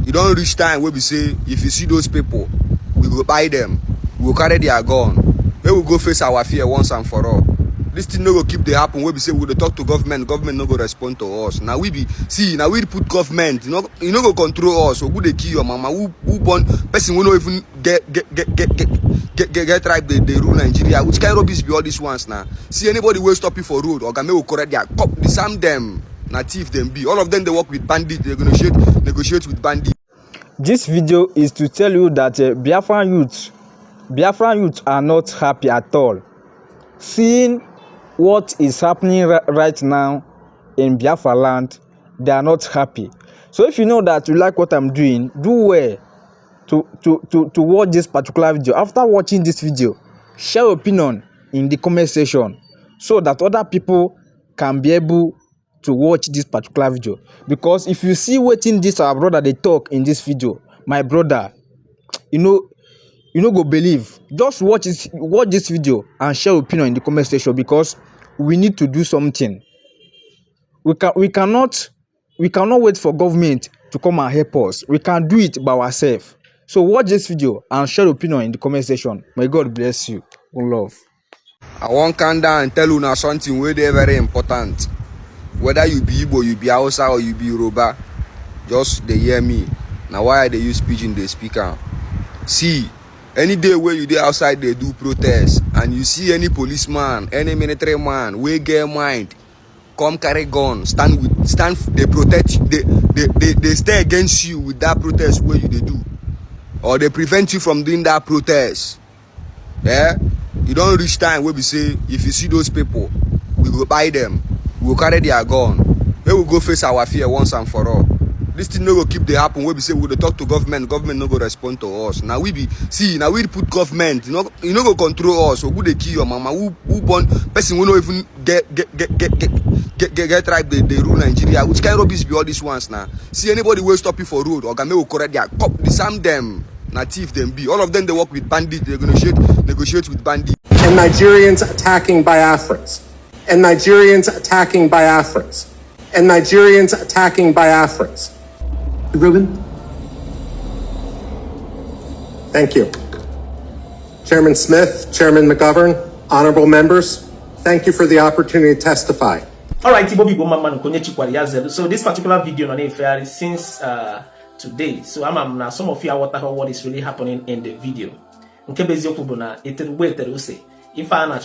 You don't reach time where we say, if you see those people, we go buy them, we will carry their gun, we will go face our fear once and for all. This thing no go keep dey happen where we say we go talk to government no go respond to us. Now we put government, you know go control us. So who they kill your mama? Who born person? We no even get right. They rule Nigeria. Which kind of rubbish be all these ones now? See anybody will stop you for road or game will correct their cop. Disarm them. Na thief them be. All of them they work with bandits. They negotiate with bandits. This video is to tell you that Biafran youths are not happy at all. Seeing what is happening right now in Biafra land, they are not happy. So if you know that you like what I'm doing, do well to watch this particular video. After watching this video, share your opinion in the comment section so that other people can be able to watch this particular video. Because if you see wetin this our brother they talk in this video, my brother, you know go believe. Just watch this video and share your opinion in the comment section, because we need to do something. We cannot wait for government to come and help us. We can do it by ourselves. So watch this video and share your opinion in the comment section. May God bless you. One love. I want calm down and tell you now something very important. Whether you be Igbo, you be Hausa, or you be Yoruba, just they hear me. Now why they use pidgin they speak am? See, any day where you dey outside they do protest, and you see any policeman, any military man, we get mind, come carry gun, they protect you, they stay against you with that protest where you they do, or they prevent you from doing that protest. Yeah, you don't reach time where we say, if you see those people, we go buy them, we will carry their gun, we will go face our fear once and for all. This thing no go keep dey happen where we say we go talk to government no go respond to us. Now we put government, you know go control us. So who they kill your mama? Who born person? We no even get right. They rule Nigeria. Which kind of rubbish be all these ones now? See anybody will stop you for road or game will correct their cop. Disarm them. Na thief them be. All of them they work with bandits. They negotiate with bandits. And Nigerians attacking Biafrans. And Nigerians attacking Biafrans. And Nigerians attacking Biafrans. Ruben? Thank you. Chairman Smith, Chairman McGovern, honorable members, thank you for the opportunity to testify. All right, so this particular video on fair since today. So I'm now some of you are what is really happening in the video. If I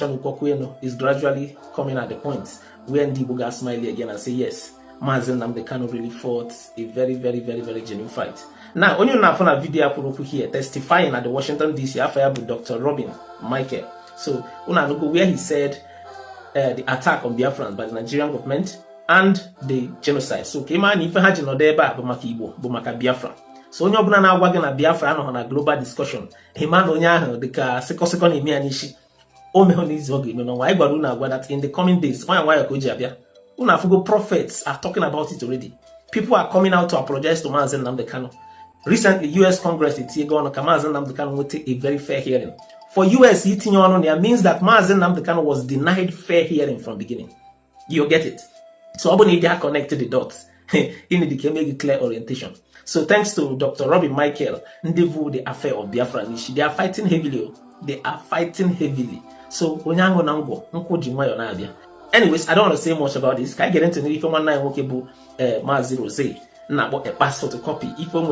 is gradually coming at the point where Ndibuga smile again and say yes, Mazen Namdekano really fought a very genuine fight. Now, on your now video here testifying at the Washington DC affair with Dr. Robin Michael. So, where he said the attack on Biafrans by the Nigerian government and the genocide. So, Keman if I had no deba Bumaka Biafra. So, on your banana wagon at Biafra on a global discussion. Heman Onya, the second Imianishi. That in the coming days, prophets are talking about it already. People are coming out to apologize to Mazen Namdekano. Recently, US Congress will take a very fair hearing. For US eating on there means that Mazen Namdekano was denied fair hearing from beginning. You get it? So Obonedia connected the dots. In the make clear orientation. So thanks to Dr. Robin Michael, Ndevu, the affair of Biafra, they are fighting heavily. They are fighting heavily. So, anyways, I don't want to say much about this. Can I get into the if one night workable Mazirose? Now, about a pass photocopy. If one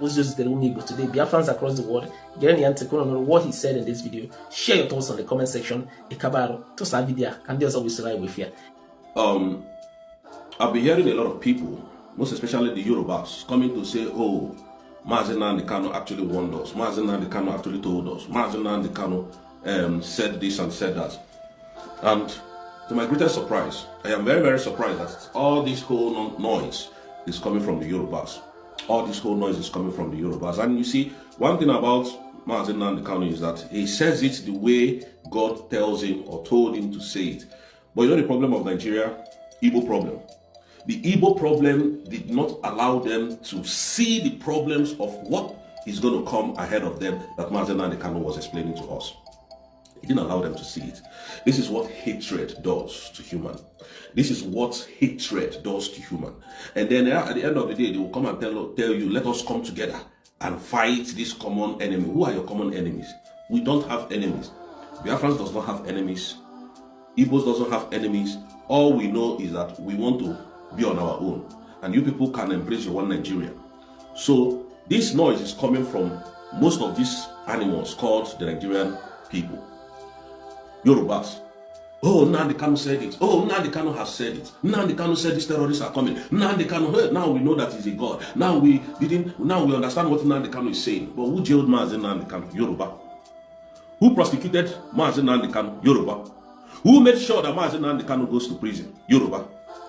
was just the room today, Biafrans across the world, get the antiquary on what he said in this video. Share your thoughts on the comment section. Ekabaro, to Savidia, can just always ride with you. I've been hearing a lot of people, most especially the Yorubas, coming to say, oh, Mazen Namdekano actually warned us. Mazen Namdekano actually told us. Mazen Namdekano said this and said that. And to my greatest surprise, I am very surprised that all this whole noise is coming from the Yorubas. All this whole noise is coming from the Yorubas. And you see, one thing about Mazen Namdekano is that he says it the way God tells him or told him to say it. But you know the problem of Nigeria? Igbo problem. The Igbo problem did not allow them to see the problems of what is going to come ahead of them that Mazen Namdekano was explaining to us. He didn't allow them to see it. This is what hatred does to human. This is what hatred does to human. And then at the end of the day, they will come and tell you, let us come together and fight this common enemy. Who are your common enemies? We don't have enemies. Biafrans does not have enemies. Igbos doesn't have enemies. All we know is that we want to be on our own. And you people can embrace your one Nigeria. So this noise is coming from most of these animals called the Nigerian people. Yorubas. Oh, Nnamdi Kanu said it. Oh, Nnamdi Kanu has said it. Nnamdi Kanu said these terrorists are coming. Nnamdi Kanu, hey, now we know that he's a god. Now we understand what Nnamdi Kanu is saying. But who jailed Mazen Nnamdi Kanu? Yoruba. Who prosecuted Mazen Nnamdi Kanu? Yoruba. Who made sure that Mazen Nnamdi Kanu goes to prison? Yoruba.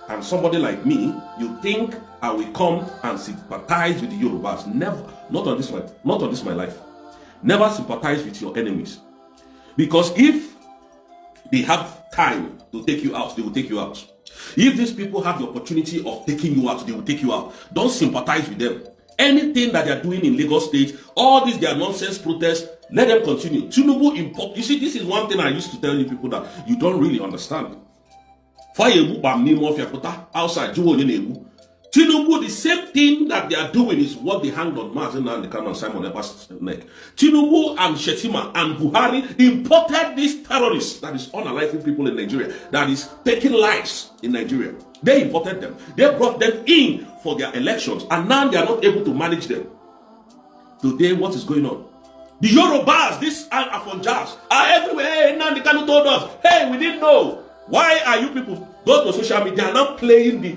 And somebody like me, you think I will come and sympathize with the Yorubas? Never. Not on this my life. Never sympathize with your enemies. Because if they have time to take you out, they will take you out. If these people have the opportunity of taking you out, they will take you out. Don't sympathize with them. Anything that they are doing in Lagos State, all these their nonsense protests, let them continue. Tinubu import. You see, this is one thing I used to tell you people that you don't really understand. Outside, Tinubu, the same thing that they are doing is what they hanged on Mazen Nnamdi Kanu and Simon Ekpa's neck. Tinubu and Shetima and Buhari imported these terrorists, that is unaliving people in Nigeria, that is taking lives in Nigeria. They imported them. They brought them in for their elections, and now they are not able to manage them. Today, what is going on? The Yorubas, these Afonjas, are everywhere. Hey, Nnamdi Kanu told us, hey, we didn't know. Why are you people go to social media and now playing the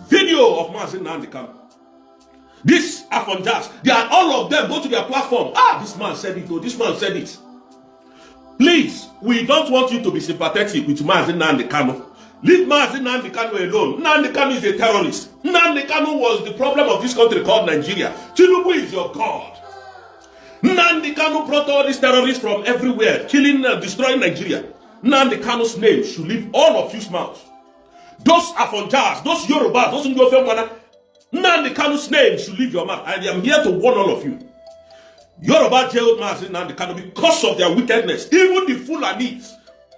video of Mazen Nnamdi Kanu? These Afonjas, they are all of them, go to their platform. This man said it, this man said it. Please, we don't want you to be sympathetic with Mazen Nnamdi Kanu. Leave Mazen Nnamdi Kanu alone. Nnamdi Kanu is a terrorist. Nnamdi Kanu was the problem of this country called Nigeria. Tinubu is your God. Nnamdi Kanu brought all these terrorists from everywhere, killing, destroying Nigeria. Nnamdi Kanu's name should leave all of you's mouth. Those Afonjas, those Yorubas, those Ndofemwana, Nnamdi Kanu's name should leave your mouth. I am here to warn all of you. Yoruba jailed Mazen Nnamdi Kanu because of their wickedness. Even the Fulanis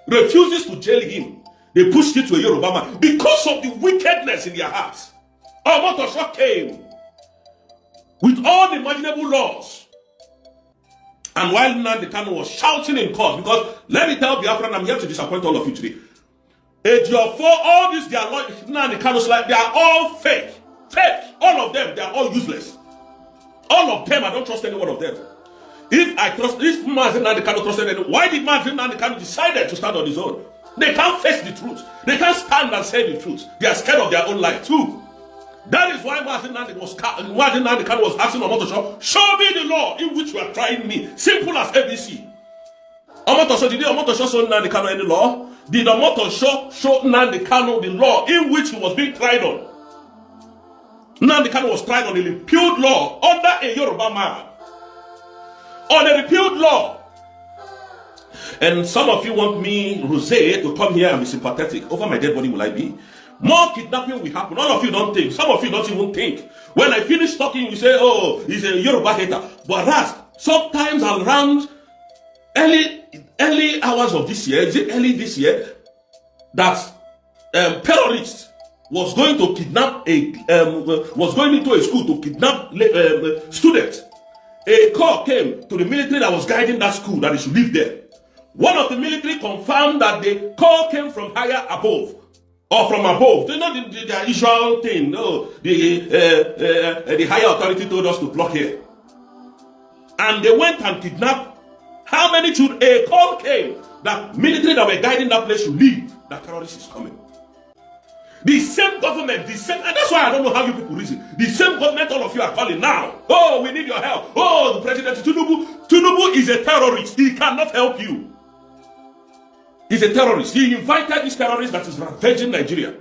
refuses to jail him. They pushed it to a Yoruba man because of the wickedness in their hearts. Omotosho came with all the imaginable laws. And while Nnamdi Kanu was shouting in court, because let me tell Biafran, I'm here to disappoint all of you today. All these, they are Nnamdi Kanu's life, they are all fake. Fake. All of them, they are all useless. All of them, I don't trust any one of them. If Mazen Nnamdi Kanu trusted anyone, why did Mazen Nnamdi Kanu decide to stand on his own? They can't face the truth. They can't stand and say the truth. They are scared of their own life too. That is why Mazen Nnamdi Kanu was asking Omotosho, show me the law in which you are trying me. Simple as ABC. Omotosho, did Omotosho show Nnamdi Kanu any law? Did Omotosho show Nnamdi Kanu the law in which he was being tried on? Nnamdi Kanu was tried on a repealed law under a Yoruba man. On a repealed law. And some of you want me, Rose, to come here and be sympathetic. Over my dead body will I be? More kidnapping will happen. All of you don't think. Some of you don't even think. When I finish talking, you say, oh, he's a Yoruba hater. Whereas, sometimes around early hours of this year, is it early this year, that terrorists was going to kidnap was going into a school to kidnap students. A call came to the military that was guiding that school that they should live there. One of the military confirmed that the call came from higher above. Or from above. You know the usual thing. No, the higher authority told us to block here. And they went and kidnapped. How many children? A call came that military that were guiding that place should leave. That terrorist is coming. The same government, and that's why I don't know how you people reason. The same government all of you are calling now. Oh, we need your help. Oh, the president Tinubu is a terrorist. He cannot help you. He's a terrorist. He invited this terrorist that is ravaging Nigeria.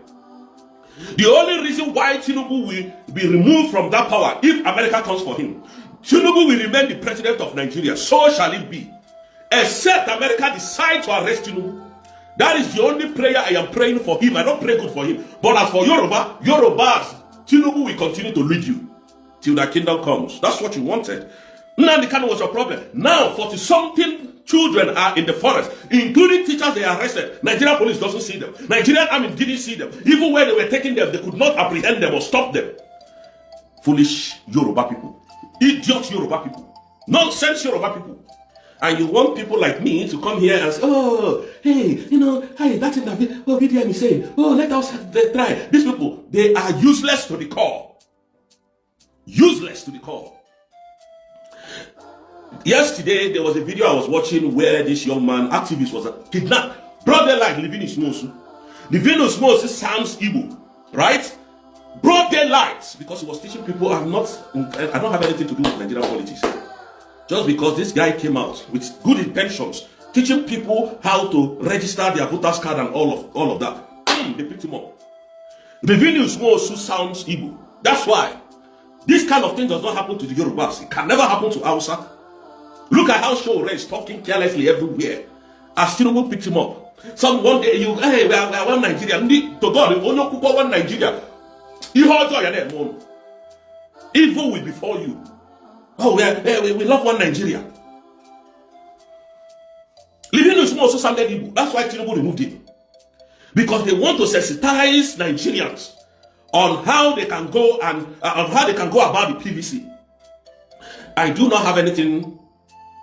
The only reason why Tinubu will be removed from that power, if America comes for him, Tinubu will remain the president of Nigeria. So shall it be. Except America decides to arrest Tinubu. That is the only prayer I am praying for him. I don't pray good for him. But as for Yorubas, Tinubu will continue to lead you till the kingdom comes. That's what you wanted. Nnamdi Kanu was your problem. Now, 40-something children are in the forest, including teachers they arrested. Nigerian police doesn't see them. Nigerian army didn't see them. Even when they were taking them, they could not apprehend them or stop them. Foolish Yoruba people. Idiot Yoruba people. Nonsense Yoruba people. And you want people like me to come here and say, oh, hey, hey, that's in the video is saying, oh, let us try. These people, they are useless to the core. Useless to the core. Yesterday, there was a video I was watching where this young man, activist, was kidnapped. Broad daylight, living in Smosu. Living in Smosu sounds Igbo, right? Broad daylight, because he was teaching people, I don't have anything to do with Nigerian politics. Just because this guy came out with good intentions, teaching people how to register their voters card and all of that. They picked him up. Living in Smosu sounds Igbo. That's why this kind of thing does not happen to the Yorubas. It can never happen to Hausa. Look at how Showore is talking carelessly everywhere. As Tinubu picked him up. One day hey, we are one Nigeria. To God, we only cook one Nigeria. Evil will befall you. Oh, we love one Nigeria. Living in Sumo also sounded evil. That's why Tinubu removed it. Because they want to sensitize Nigerians on how they can go and about the PVC. I do not have anything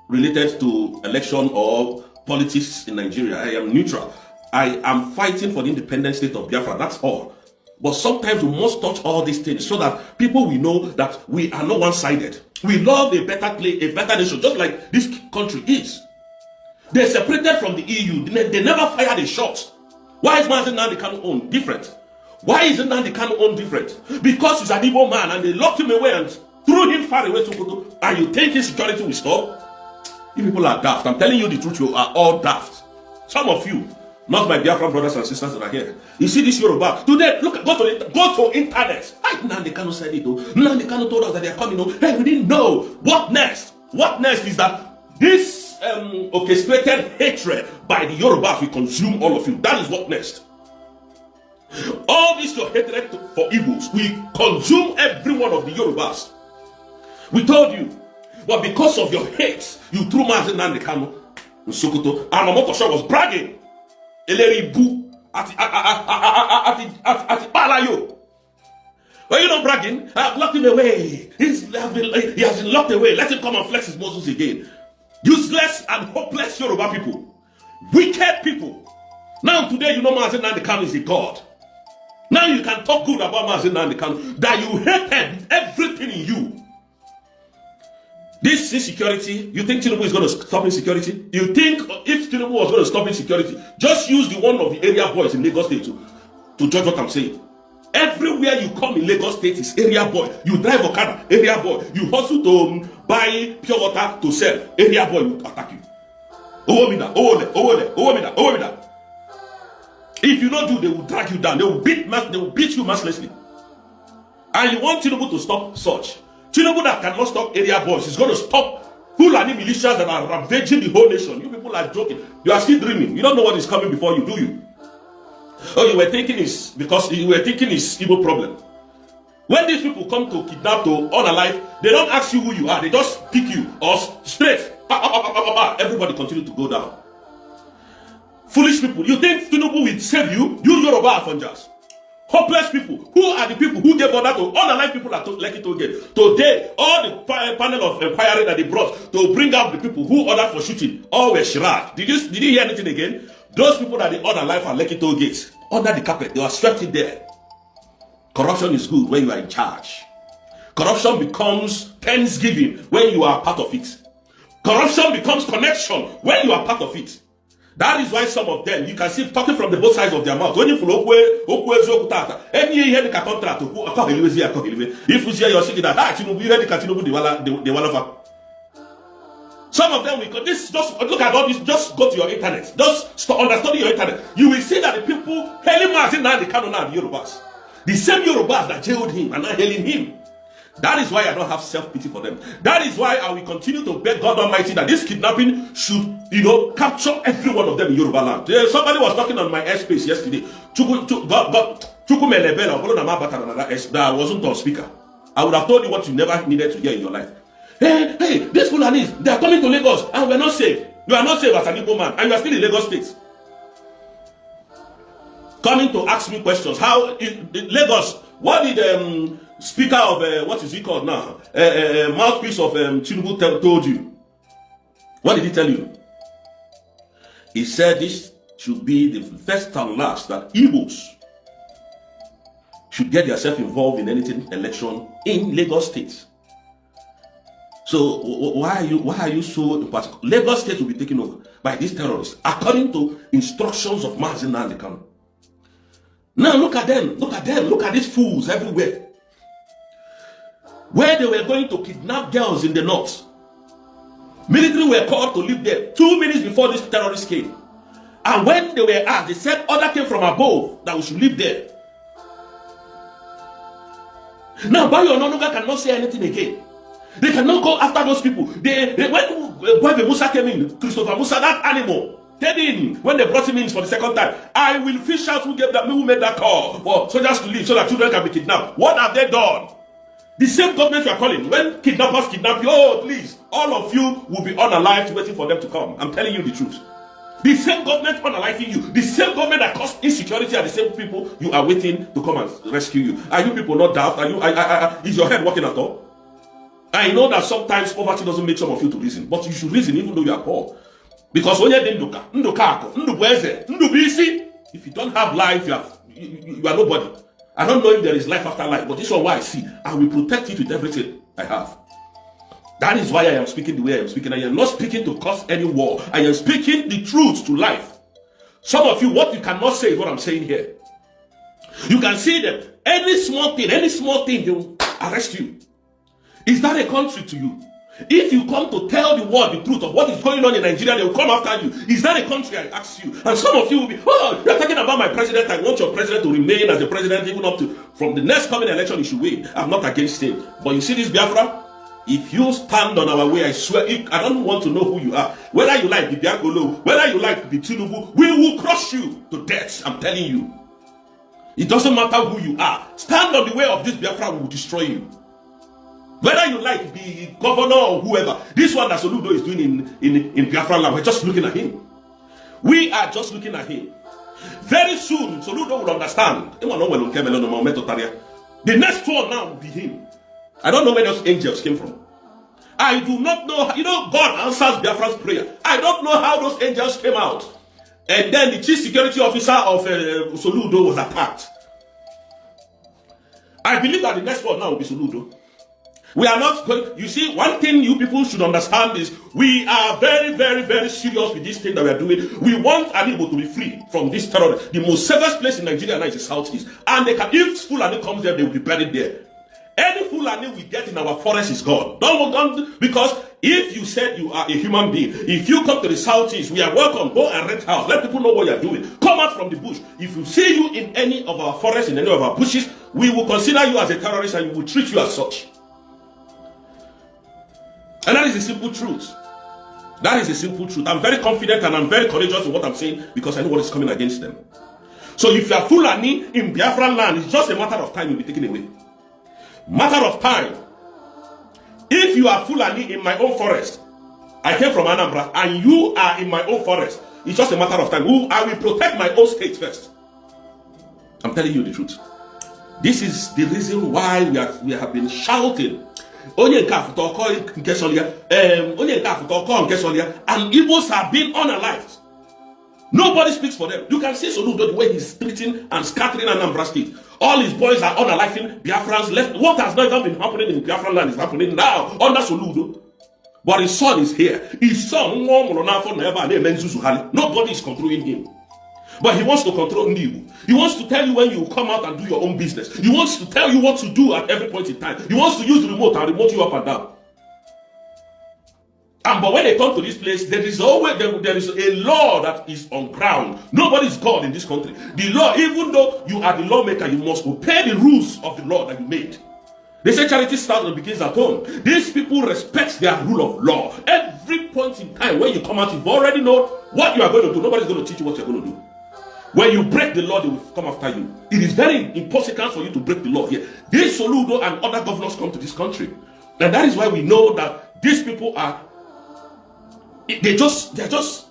related to election or politics in Nigeria. I am neutral. I am fighting for the independent state of Biafra. That's all. But sometimes we must touch all these things so that people will know that we are not one-sided. We love a better nation, just like this country is. They separated from the EU. They never fired a shot. Why is Mazi Nnamdi Kanu own different? Why is Nnamdi Kanu own different? Because he's an Igbo man and they locked him away and threw him far away to Kudu. And you think his security will stop? You people are daft. I'm telling you the truth, you are all daft. Some of you, not my Biafran brothers and sisters that are here. You see this Yoruba. Today, look, go to internet. Nnamdi Kanu said it though. Nnamdi Kanu told us that they are coming. Hey, we didn't know. What next? What next is that this orchestrated hatred by the Yorubas will consume all of you. That is what next. All this your hatred for Igbos will consume every one of the Yorubas. We told you. But because of your hate, you threw Mazi Nnamdi Kanu in Sokoto. And Omotosho was bragging. Eleribu at Balayo. Why you not bragging? I've locked him away. He has been locked away. Let him come and flex his muscles again. Useless and hopeless Yoruba people. Wicked people. Now today you know Mazi Nnamdi Kanu is a god. Now you can talk good about Mazi Nnamdi Kanu. That you hated everything in you. This insecurity, you think Tinubu is going to stop insecurity? You think if Tinubu was going to stop insecurity, just use the one of the area boys in Lagos State to judge what I'm saying. Everywhere you come in Lagos State is area boy. You drive Okada, area boy. You hustle to buy pure water to sell, area boy will attack you. If you don't do, they will drag you down. They will beat you mercilessly. And you want Tinubu to stop such. Tinubu that cannot stop area boys is going to stop Fulani militias that are ravaging the whole nation. You people are joking. You are still dreaming. You don't know what is coming before you, do you? Oh, you were thinking it's because you were thinking it's Igbo problem. When these people come to kidnap, to unalive, they don't ask you who you are. They just pick you or straight. Everybody continue to go down. Foolish people. You think Tinubu will save you? You Yoruba Afenjas. Hopeless people. Who are the people who gave order to unalive people at Lekki Tollgate? Today, all the panel of inquiry that they brought to bring out the people who ordered for shooting, all were Shirad. Did you hear anything again? Those people that they unalive at Lekki Tollgate, under the carpet, they were swept in there. Corruption is good when you are in charge. Corruption becomes thanksgiving when you are part of it. Corruption becomes connection when you are part of it. That is why some of them, you can see talking from the both sides of their mouth. When you follow any hear the contract, if you hear your saying that, you hear the Tinubu, some of them, just look at all this, just go to your internet, just understand your internet. You will see that the people hailing Mazi Nnamdi Kanu now, the Yorubas. The same Yorubas that jailed him are not hailing him. That is why I don't have self-pity for them. That is why I will continue to beg God Almighty that this kidnapping should, capture every one of them in Yoruba land. Somebody was talking on my airspace yesterday. That wasn't on speaker. I would have told you what you never needed to hear in your life. Hey, these Fulanis, they are coming to Lagos and we're not safe. You are not safe as an Igbo man, and you are still in Lagos State. Coming to ask me questions. How in Lagos? What did Speaker of what is he called now? Mouthpiece of Tinubu told you? What did he tell you? He said this should be the first and last that Igbos should get themselves involved in anything election in Lagos State. So why are you so in particular? Lagos State will be taken over by these terrorists according to instructions of Mazi Nnamdi Kanu. Now look at them, look at these fools everywhere. Where they were going to kidnap girls in the north. Military were called to live there 2 minutes before these terrorists came. And when they were asked, they said order came from above that we should live there. Now Bayo Ononuga cannot say anything again. They cannot go after those people. When Boybe Musa came in, Christopher Musa, that animal, when they brought him in for the second time, I will fish out who made that call for soldiers to leave so that children can be kidnapped. What have they done? The same government you are calling, when kidnappers kidnap you, oh please, all of you will be unalived waiting for them to come. I'm telling you the truth. The same government unaliving you, the same government that caused insecurity are the same people you are waiting to come and rescue you. Are you people not daft? Is your head working at all? I know that sometimes poverty doesn't make some of you to reason, but you should reason even though you are poor. Because when you're if you don't have life, you are nobody. I don't know if there is life after life, but this is what I see. I will protect it with everything I have. That is why I am speaking the way I am speaking. I am not speaking to cause any war. I am speaking the truth to life. Some of you, what you cannot say is what I'm saying here. You can see them. Any small thing, they will arrest you. Is that a country to you? If you come to tell the world the truth of what is going on in Nigeria, they will come after you. Is that a country, I ask you? And some of you will be, oh, you're talking about my president. I want your president to remain as the president even up to, from the next coming election, he should win. I'm not against him. But you see this Biafra? If you stand on our way, I swear, I don't want to know who you are. Whether you like the Biakolo, whether you like the Tinubu, we will crush you to death. I'm telling you. It doesn't matter who you are. Stand on the way of this Biafra, we will destroy you. Whether you like the governor or whoever, this one that Soludo is doing in Biafran land, we're just looking at him. We are just looking at him. Very soon, Soludo will understand. The next one now will be him. I don't know where those angels came from. I do not know. You know, God answers Biafran's prayer. I don't know how those angels came out. And then the chief security officer of Soludo was attacked. I believe that the next one now will be Soludo. We are not going. You see, one thing you people should understand is we are very, very, very serious with this thing that we are doing. We want Igbo to be free from this terror. The most safest place in Nigeria now is the southeast. And they can, if Fulani comes there, they will be buried there. Any Fulani we get in our forest is gone. Don't, because if you said you are a human being, if you come to the southeast, we are welcome. Go and rent house. Let people know what you are doing. Come out from the bush. If we see you in any of our forests, in any of our bushes, we will consider you as a terrorist and we will treat you as such. And that is the simple truth. That is the simple truth. I'm very confident and I'm very courageous in what I'm saying because I know what is coming against them. So if you are Fulani in Biafran land, it's just a matter of time you'll be taken away. Matter of time. If you are Fulani in my own forest, I came from Anambra, and you are in my own forest, it's just a matter of time. I will protect my own state first. I'm telling you the truth. This is the reason why we have been shouting. And Igbos have been unalived. Nobody speaks for them. You can see Soludo the way he's splitting and scattering Anambra State. All his boys are unaliving. Biafrans left. What has not even been happening in Biafran land is happening now under Soludo. But his son is here. His son, nobody is controlling him. But he wants to control you. He wants to tell you when you come out and do your own business. He wants to tell you what to do at every point in time. He wants to use the remote and remote you up and down. But when they come to this place, there is always there is a law that is on ground. Nobody is God in this country. The law, even though you are the lawmaker, you must obey the rules of the law that you made. They say charity starts and begins at home. These people respect their rule of law. Every point in time when you come out, you already know what you are going to do. Nobody's going to teach you what you're going to do. When you break the law, they will come after you. It is very impossible for you to break the law here. This Soludo and other governors come to this country. And that is why we know that these people are they're just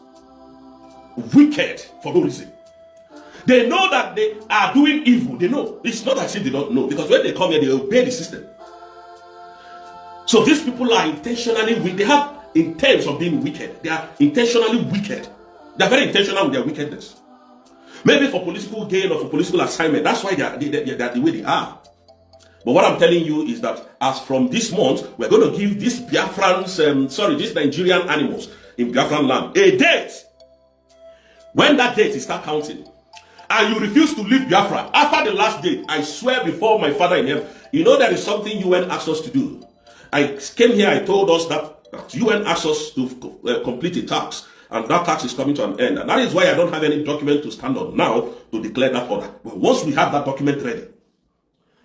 wicked for no reason. They know that they are doing evil. They know. It's not as if they don't know, because when they come here, they obey the system. So these people are intentionally wicked. They have intents of being wicked. They are intentionally wicked. They are very intentional with their wickedness. Maybe for political gain or for political assignment. That's why they are the way they are. But what I'm telling you is that as from this month, we're going to give these Biafrans, these Nigerian animals in Biafran land a date. When that date is start counting, and you refuse to leave Biafra after the last date, I swear before my Father in heaven, you know there is something UN asked us to do. I came here, I told us that UN asked us to complete a tax, and that tax is coming to an end. And that is why I don't have any document to stand on now to declare that order. But once we have that document ready,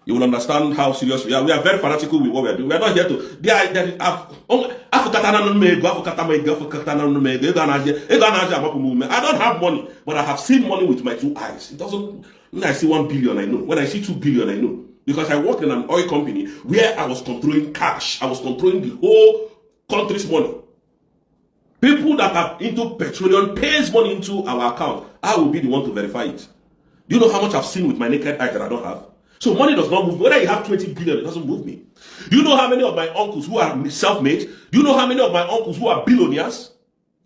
you will understand how serious we are. We are very fanatical with what we are doing. We are not here to. I don't have money, but I have seen money with my 2 eyes. It doesn't. When I see 1 billion, I know. When I see 2 billion, I know. Because I worked in an oil company where I was controlling cash. I was controlling the whole country's money. People that are into petroleum pays money into our account. I will be the one to verify it. Do you know how much I've seen with my naked eye that I don't have? So money does not move me. Whether you have 20 billion, it doesn't move me. Do you know how many of my uncles who are self-made? Do you know how many of my uncles who are billionaires?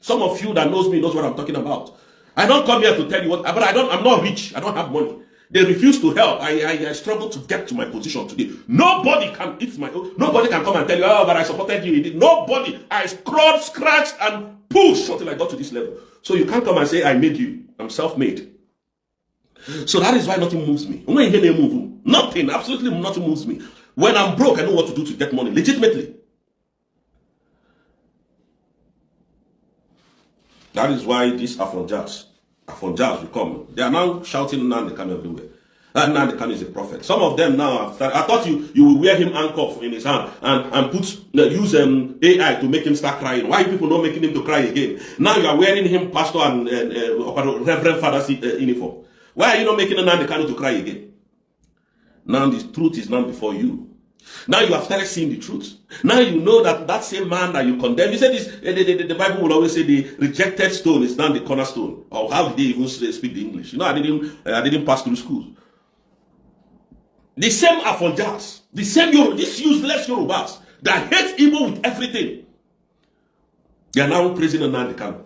Some of you that knows me knows what I'm talking about. I don't come here to tell you what, but I'm not rich. I don't have money. They refuse to help. I struggle to get to my position today. Nobody can nobody can come and tell you, oh, but I supported you. Nobody. I crawled, scratched, and pushed until I got to this level. So you can't come and say, I made you. I'm self-made. So that is why nothing moves me. Nothing, absolutely nothing moves me. When I'm broke, I know what to do to get money, legitimately. That is why these Afronjas will come. They are now shouting Nnamdi Kanu everywhere. That Nnamdi Kanu is a prophet. Some of them now, I thought you will wear him handcuff in his hand and use AI to make him start crying. Why are people not making him to cry again? Now you are wearing him pastor and Reverend Father's uniform. Why are you not making Nnamdi Kanu to cry again? Now the truth is now before you. Now you have started seeing the truth. Now you know that same man that you condemn. You said this. The Bible will always say the rejected stone is now the cornerstone. Or how did they even speak the English? You know, I didn't pass through school. The same Afonjas, the same these useless Yorubas that hate Igbo with everything. They are now praising Nnamdi Kanu.